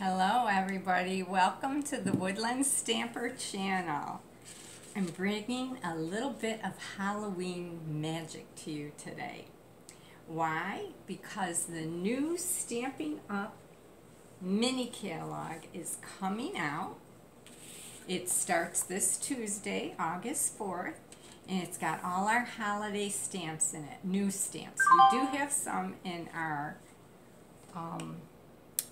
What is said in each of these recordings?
Hello everybody, welcome to the Woodland Stamper channel. I'm bringing a little bit of Halloween magic to you today. Why? Because the new Stampin' Up! Mini catalog is coming out. It starts this Tuesday, August 4th, and it's got all our holiday stamps in it, new stamps. We do have some in our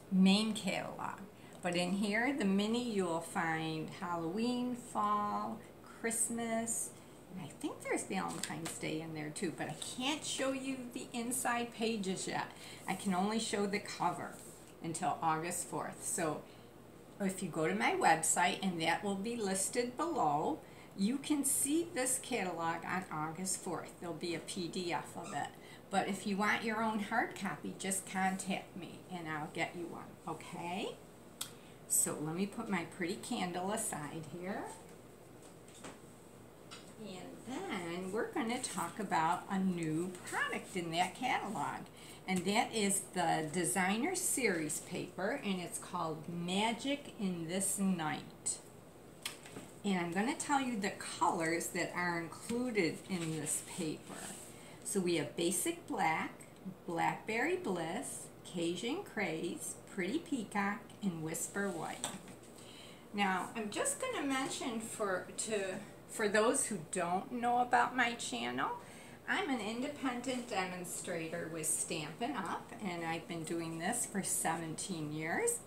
main catalog, but in here, the mini, you'll find Halloween, fall, Christmas, and I think there's Valentine's Day in there too, but I can't show you the inside pages yet. I can only show the cover until August 4th. So if you go to my website, and that will be listed below, you can see this catalog on August 4th. There'll be a PDF of it. But if you want your own hard copy, just contact me and I'll get you one, okay? So let me put my pretty candle aside here. And then we're going to talk about a new product in that catalog. And that is the Designer Series paper, and it's called Magic in This Night. And I'm going to tell you the colors that are included in this paper. So we have Basic Black, Blackberry Bliss, Cajun Craze, Pretty Peacock, and Whisper White. Now, I'm just going to mention for those who don't know about my channel, I'm an independent demonstrator with Stampin' Up! And I've been doing this for 17 years.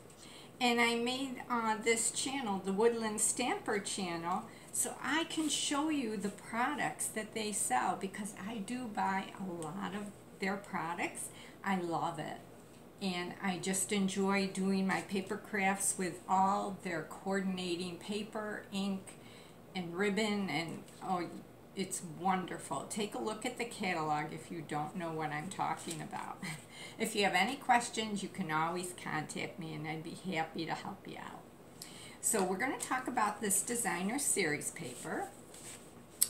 And I made this channel, the Woodland Stamper channel, so I can show you the products that they sell, because I do buy a lot of their products. I love it. And I just enjoy doing my paper crafts with all their coordinating paper, ink, and ribbon, and oh, it's wonderful. Take a look at the catalog if you don't know what I'm talking about. If you have any questions, you can always contact me and I'd be happy to help you out. So we're going to talk about this Designer Series paper.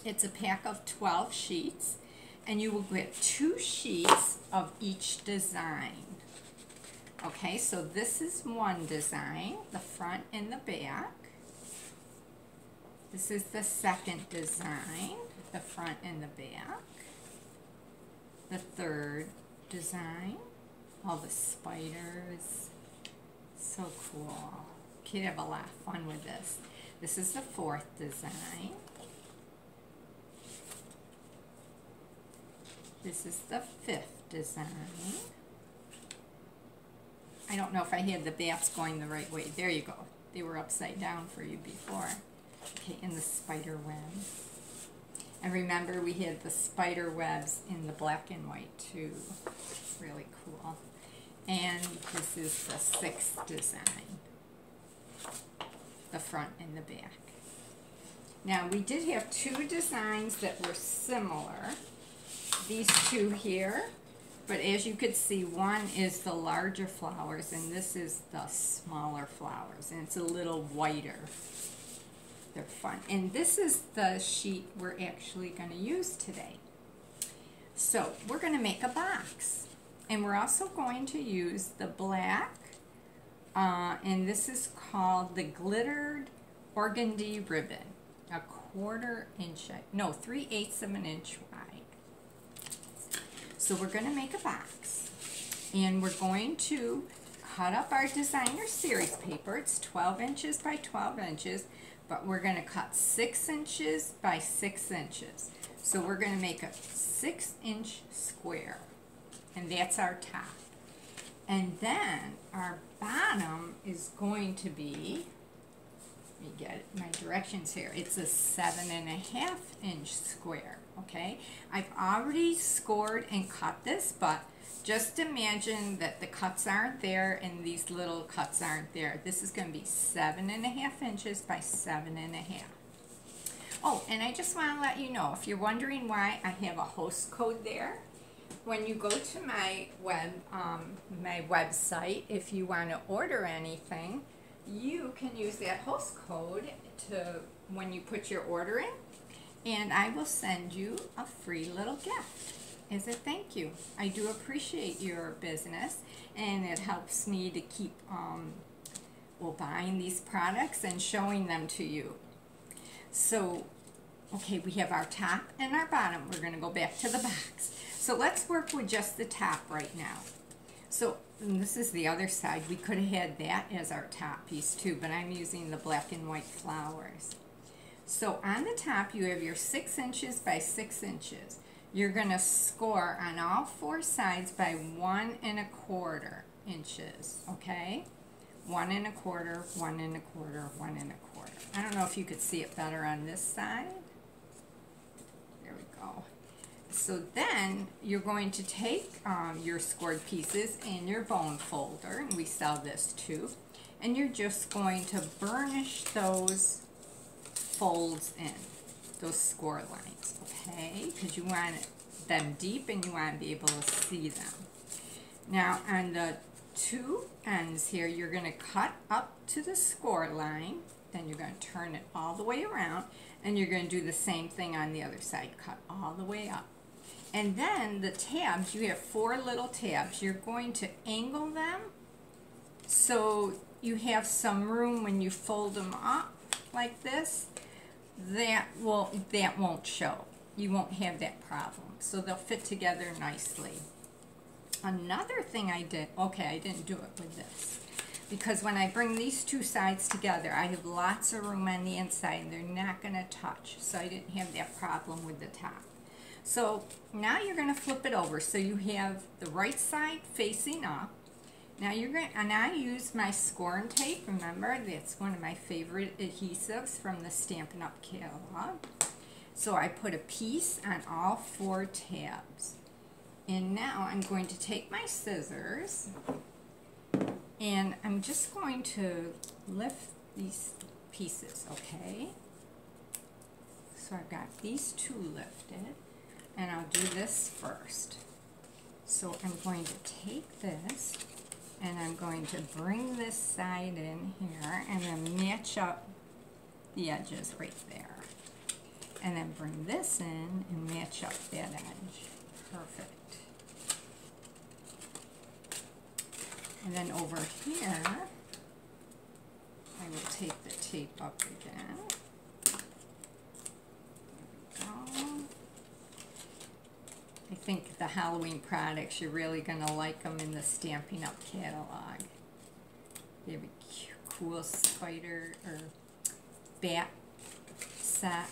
It's a pack of 12 sheets, and you will get 2 sheets of each design. Okay, so this is one design, the front and the back. This is the second design, the front and the back. The third design, all the spiders, so cool. You'd have a lot of fun with this. This is the fourth design. This is the fifth design. I don't know if I had the bats going the right way. There you go. They were upside down for you before. Okay, and the spider web. And remember, we had the spider webs in the black and white too. Really cool. And this is the sixth design. The front and the back. Now, we did have 2 designs that were similar. These 2 here. But as you could see, one is the larger flowers and this is the smaller flowers. And it's a little whiter. They're fun. And this is the sheet we're actually going to use today. So we're going to make a box. And we're also going to use the black, and this is called the Glittered Organdy Ribbon. 1/4 inch, no, 3/8 of an inch wide. So we're going to make a box. And we're going to cut up our Designer Series paper. It's 12 inches by 12 inches. But we're going to cut 6 inches by 6 inches. So we're going to make a 6-inch square. And that's our top. And then our bottom is going to be, let me get my directions here, it's a 7.5 inch square, okay? I've already scored and cut this, but just imagine that the cuts aren't there and these little cuts aren't there. This is going to be 7.5 inches by 7.5. Oh, and I just want to let you know, if you're wondering why I have a host code there, when you go to my website, if you want to order anything, you can use that host code when you put your order in, and I will send you a free little gift as a thank you. I do appreciate your business, and it helps me to keep well, buying these products and showing them to you. So, okay, we have our top and our bottom. We're going to go back to the box. So let's work with just the top right now. So, and this is the other side. We could have had that as our top piece too, but I'm using the black and white flowers. So on the top you have your 6 inches by 6 inches. You're going to score on all 4 sides by 1 1/4 inches, okay? 1 1/4, 1 1/4, 1 1/4. I don't know if you could see it better on this side. There we go. So then you're going to take your scored pieces in your bone folder, and we sell this too, and you're just going to burnish those folds in, those score lines, okay? Because you want them deep and you want to be able to see them. Now on the 2 ends here, you're going to cut up to the score line, then you're going to turn it all the way around, and you're going to do the same thing on the other side, cut all the way up. And then the tabs, you have 4 little tabs. You're going to angle them so you have some room when you fold them up like this. That won't show. You won't have that problem. So they'll fit together nicely. Another thing I did, okay, I didn't do it with this, because when I bring these 2 sides together, I have lots of room on the inside and they're not going to touch. So I didn't have that problem with the top. So now you're going to flip it over so you have the right side facing up. Now and I use my score and tape. Remember, that's one of my favorite adhesives from the Stampin' Up! Catalog. So I put a piece on all 4 tabs. And now I'm going to take my scissors and I'm just going to lift these pieces, okay? So I've got these 2 lifted, and I'll do this first. So I'm going to take this and I'm going to bring this side in here and then match up the edges right there. And then bring this in and match up that edge. Perfect. And then over here, I will take the tape up again. There we go. I think the Halloween products, you're really going to like them in the Stampin' Up! Catalog. They have a cool spider or bat set,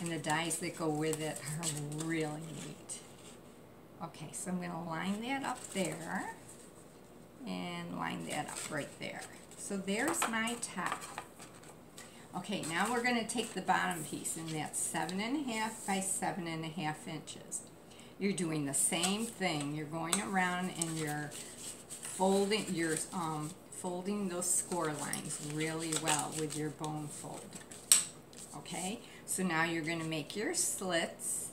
and the dies that go with it are really neat. Okay, so I'm going to line that up there and line that up right there. So there's my top. Okay, now we're going to take the bottom piece, and that's 7 1/2 by 7 1/2 inches. You're doing the same thing. You're going around and you're folding those score lines really well with your bone folder. Okay, so now you're going to make your slits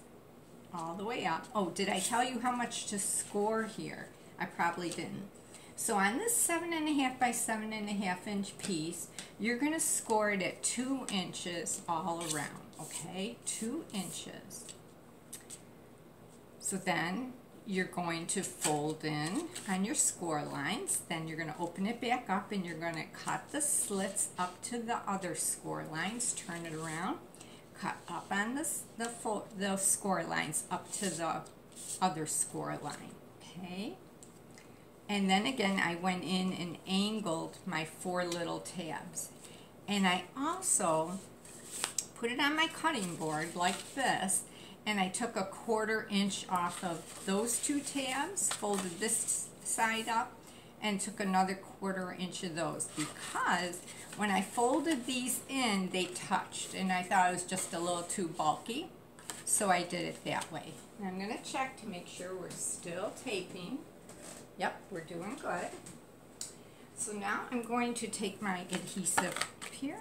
all the way up. Oh, did I tell you how much to score here? I probably didn't. So on this 7 1/2 by 7 1/2 inch piece, you're going to score it at 2 inches all around, okay? 2 inches. So then you're going to fold in on your score lines, then you're going to open it back up and you're going to cut the slits up to the other score lines, turn it around, cut up on the score lines up to the other score line, okay? And then again, I went in and angled my 4 little tabs. And I also put it on my cutting board like this, and I took 1/4 inch off of those 2 tabs, folded this side up, and took another 1/4 inch of those, because when I folded these in, they touched, and I thought it was just a little too bulky, so I did it that way. And I'm going to check to make sure we're still taping. Yep, we're doing good. So now I'm going to take my adhesive here.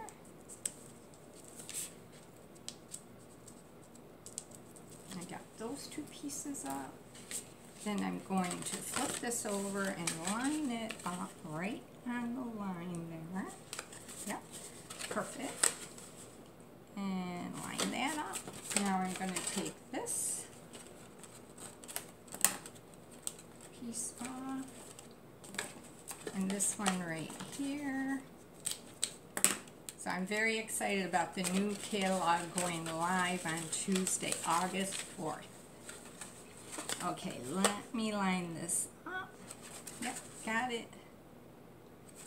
I got those 2 pieces up. Then I'm going to flip this over and line it up right on the line there. Yep, perfect. And line that up. Now I'm going to take this piece off, and this one right here, So I'm very excited about the new catalog going live on Tuesday, August 4th. Okay, let me line this up. Yep, got it.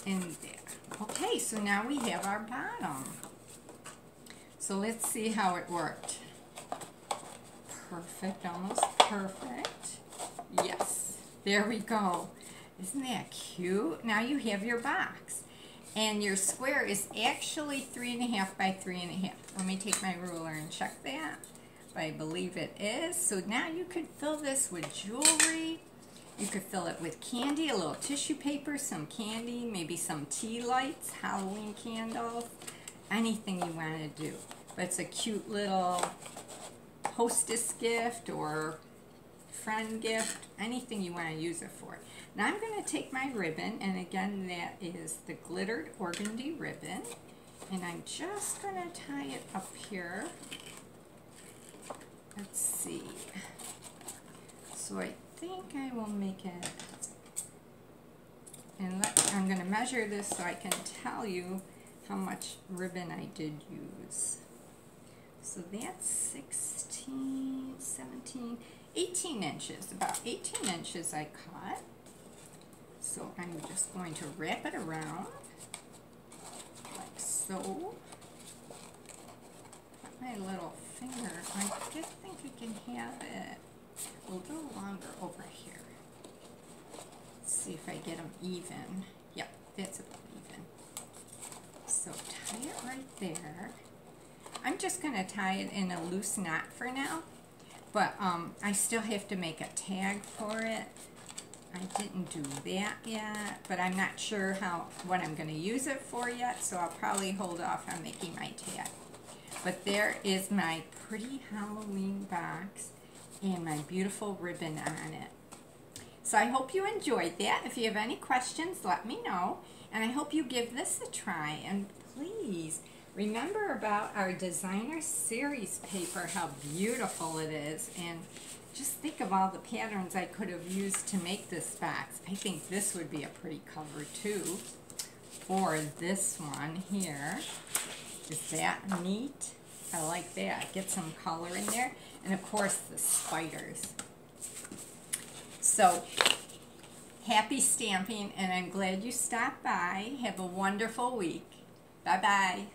In there. Okay, so now we have our bottom. So let's see how it worked. Perfect, almost perfect. Yes, there we go. Isn't that cute? Now you have your box. And your square is actually 3.5 by 3.5. Let me take my ruler and check that. But I believe it is. So now you could fill this with jewelry. You could fill it with candy, a little tissue paper, some candy, maybe some tea lights, Halloween candles, anything you want to do. But it's a cute little hostess gift or friend gift, anything you want to use it for. Now I'm going to take my ribbon, and again that is the glittered organdy ribbon, and I'm just going to tie it up here. Let's see. So I think I will make it, and I'm going to measure this so I can tell you how much ribbon I did use. So that's 16, 17, 18 inches, about 18 inches I cut. So I'm just going to wrap it around, like so. Put my little finger, I just think I can have it a little longer over here. Let's see if I get them even. Yep, that's about even. So tie it right there. I'm just going to tie it in a loose knot for now, but I still have to make a tag for it. I didn't do that yet, but I'm not sure what I'm going to use it for yet, so I'll probably hold off on making my tag. But there is my pretty Halloween box and my beautiful ribbon on it. So I hope you enjoyed that. If you have any questions, let me know, and I hope you give this a try. And please remember about our designer series paper, how beautiful it is, and just think of all the patterns I could have used to make this box. I think this would be a pretty cover too, or this one here. Is that neat? I like that. Get some color in there, and of course the spiders. So happy stamping, and I'm glad you stopped by. Have a wonderful week. Bye-bye.